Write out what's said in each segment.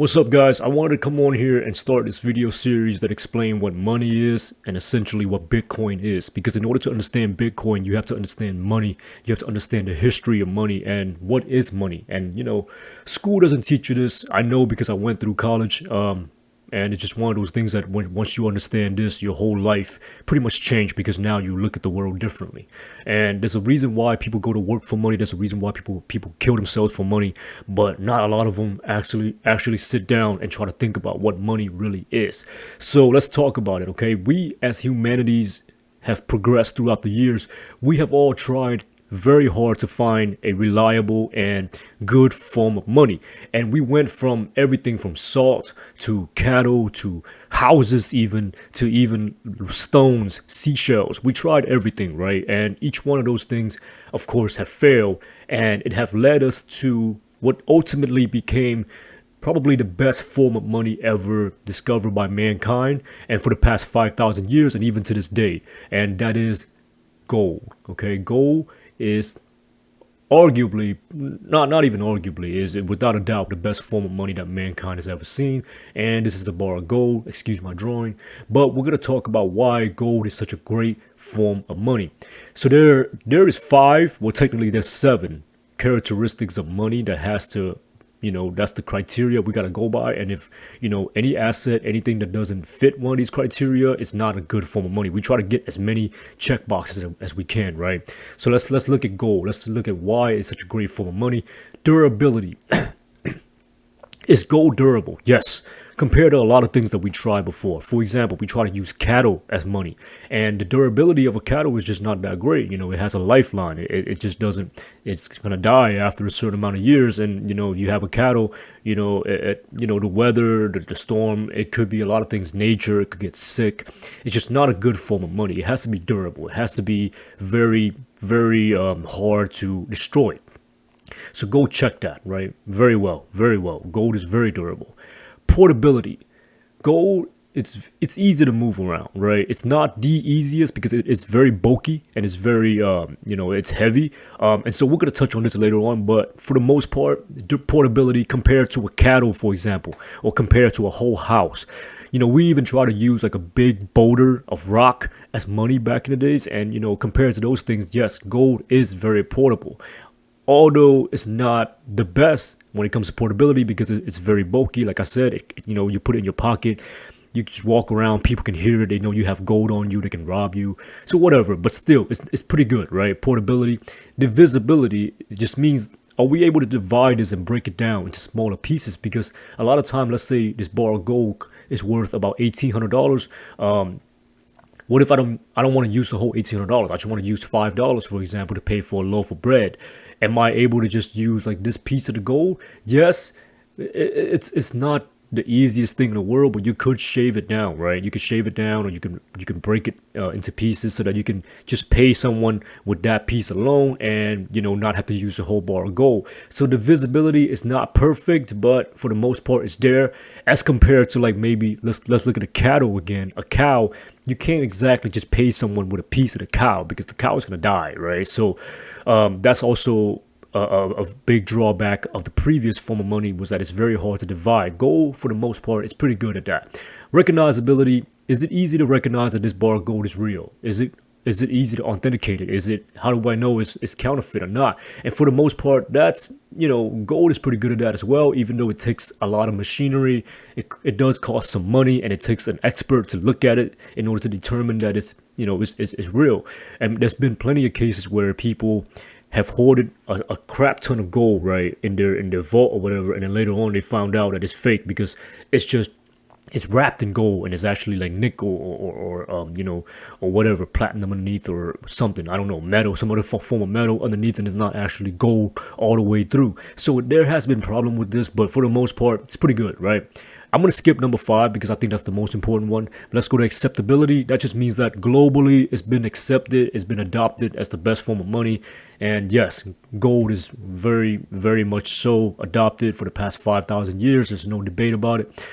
What's up, guys? I wanted to come on here and start this video series that explain what money is and essentially what Bitcoin is. Because in order to understand Bitcoin, you have to understand money. You have to understand the history of money and what is money. And school doesn't teach you this. I know because I went through college. And it's just one of those things that once you understand this, your whole life pretty much changed because now you look at the world differently. And there's a reason why people go to work for money. There's a reason why people kill themselves for money. But not a lot of them actually sit down and try to think about what money really is. So let's talk about it, okay? We as humanities have progressed throughout the years. We have all tried very hard to find a reliable and good form of money. And we went from everything from salt to cattle to houses, even to even stones, seashells. We tried everything, right? And each one of those things, of course, have failed, and it have led us to what ultimately became probably the best form of money ever discovered by mankind, and for the past 5,000 years and even to this day. And that is gold. Okay, gold is arguably, not even arguably, is without a doubt the best form of money that mankind has ever seen. And this is a bar of gold, excuse my drawing, but we're going to talk about why gold is such a great form of money. So there is five, well technically there's seven characteristics of money that has to, that's the criteria we got to go by. And if, any asset, anything that doesn't fit one of these criteria, it's not a good form of money. We try to get as many check boxes as we can, right? So let's look at gold. Let's look at why it's such a great form of money. Durability. Is gold durable? Yes. Compared to a lot of things that we tried before. For example, we try to use cattle as money, and the durability of a cattle is just not that great. It has a lifeline. It just doesn't. It's gonna die after a certain amount of years. And if you have a cattle, the weather, the storm, it could be a lot of things. Nature, it could get sick. It's just not a good form of money. It has to be durable. It has to be very, very hard to destroy. So go check that, right? Very well, very well. Gold is very durable. Portability. Gold, it's easy to move around, right? It's not the easiest because it's very bulky and it's very, it's heavy. And so we're going to touch on this later on. But for the most part, the portability compared to a cattle, for example, or compared to a whole house. We even try to use like a big boulder of rock as money back in the days. And, compared to those things, yes, gold is very portable. Although it's not the best when it comes to portability because it's very bulky. Like I said, you put it in your pocket, you just walk around, people can hear it, they know you have gold on you, they can rob you. So whatever, but still, it's pretty good, right? Portability. Divisibility just means, are we able to divide this and break it down into smaller pieces? Because a lot of time, let's say this bar of gold is worth about $1,800. What if I don't want to use the whole $1,800? I just want to use $5, for example, to pay for a loaf of bread. Am I able to just use like this piece of the gold? Yes, it's not the easiest thing in the world, but you could shave it down, right? You could shave it down, or you can break it into pieces so that you can just pay someone with that piece alone, and not have to use a whole bar of gold. So the visibility is not perfect, but for the most part, it's there. As compared to like maybe let's look at a cattle again. A cow, you can't exactly just pay someone with a piece of the cow because the cow is gonna die, right? So that's also a big drawback of the previous form of money, was that it's very hard to divide. Gold, for the most part, is pretty good at that. Recognizability. Is it easy to recognize that this bar of gold is real? Is it easy to authenticate it? How do I know it's counterfeit or not? And for the most part, that's, gold is pretty good at that as well, even though it takes a lot of machinery. It does cost some money, and it takes an expert to look at it in order to determine that it's real. And there's been plenty of cases where people have hoarded a crap ton of gold, right, in their vault or whatever, and then later on they found out that it's fake because it's wrapped in gold and it's actually like nickel or whatever, platinum underneath or something, I don't know, metal, some other form of metal underneath, and it's not actually gold all the way through. So there has been a problem with this, but for the most part, it's pretty good, right? I'm going to skip number 5 because I think that's the most important one. Let's go to acceptability. That just means that globally it's been accepted, it's been adopted as the best form of money. And yes, gold is very, very much so adopted for the past 5,000 years. There's no debate about it.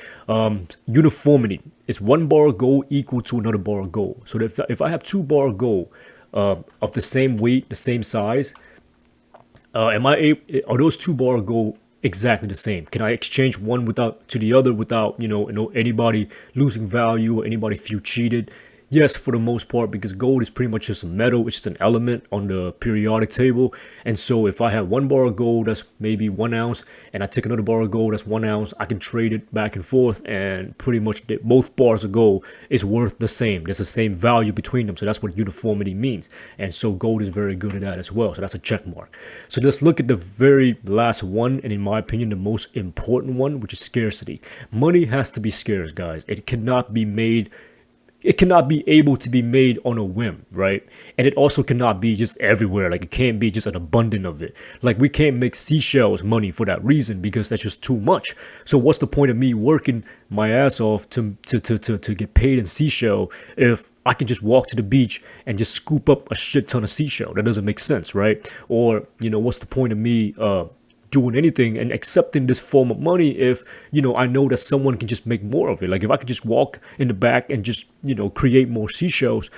Uniformity. Is one bar of gold equal to another bar of gold? So if I have 2 bar of gold of the same weight, the same size, are those 2 bar of gold exactly the same. Can I exchange one without to the other without anybody losing value or anybody feel cheated? Yes, for the most part, because gold is pretty much just a metal, it's just an element on the periodic table. And so if I have 1 bar of gold that's maybe 1 ounce, and I take another bar of gold that's 1 ounce, I can trade it back and forth, and pretty much both bars of gold is worth the same. There's the same value between them. So that's what uniformity means. And so gold is very good at that as well. So that's a check mark. So let's look at the very last one, and in my opinion, the most important one, which is scarcity. Money has to be scarce, guys. It cannot be able to be made on a whim, right? And it also cannot be just everywhere. Like, it can't be just an abundance of it. Like, we can't make seashells money for that reason, because that's just too much. So what's the point of me working my ass off to get paid in seashell if I can just walk to the beach and just scoop up a shit ton of seashell? That doesn't make sense, right? Or, what's the point of me doing anything and accepting this form of money if I know that someone can just make more of it? Like, if I could just walk in the back and just create more seashells,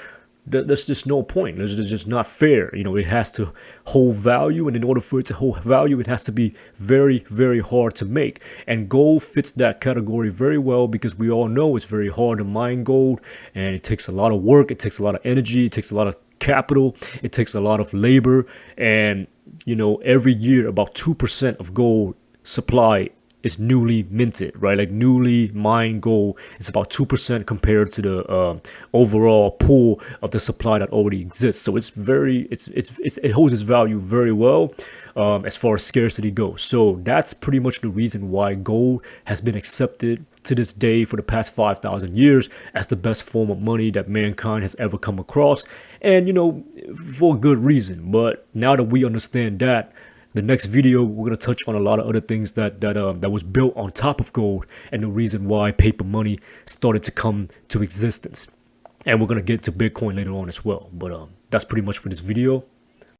there's just no point. It's just not fair. It has to hold value, and in order for it to hold value, it has to be very, very hard to make. And gold fits that category very well, because we all know it's very hard to mine gold, and it takes a lot of work, it takes a lot of energy, it takes a lot of capital, it takes a lot of labor. And every year about 2% of gold supply is newly minted, right? Like, newly mined gold is about 2% compared to the overall pool of the supply that already exists. So it holds its value very well as far as scarcity goes. So that's pretty much the reason why gold has been accepted to this day for the past 5,000 years as the best form of money that mankind has ever come across. And for good reason. But now that we understand that, the next video, we're going to touch on a lot of other things that was built on top of gold, and the reason why paper money started to come to existence. And we're going to get to Bitcoin later on as well. But that's pretty much for this video.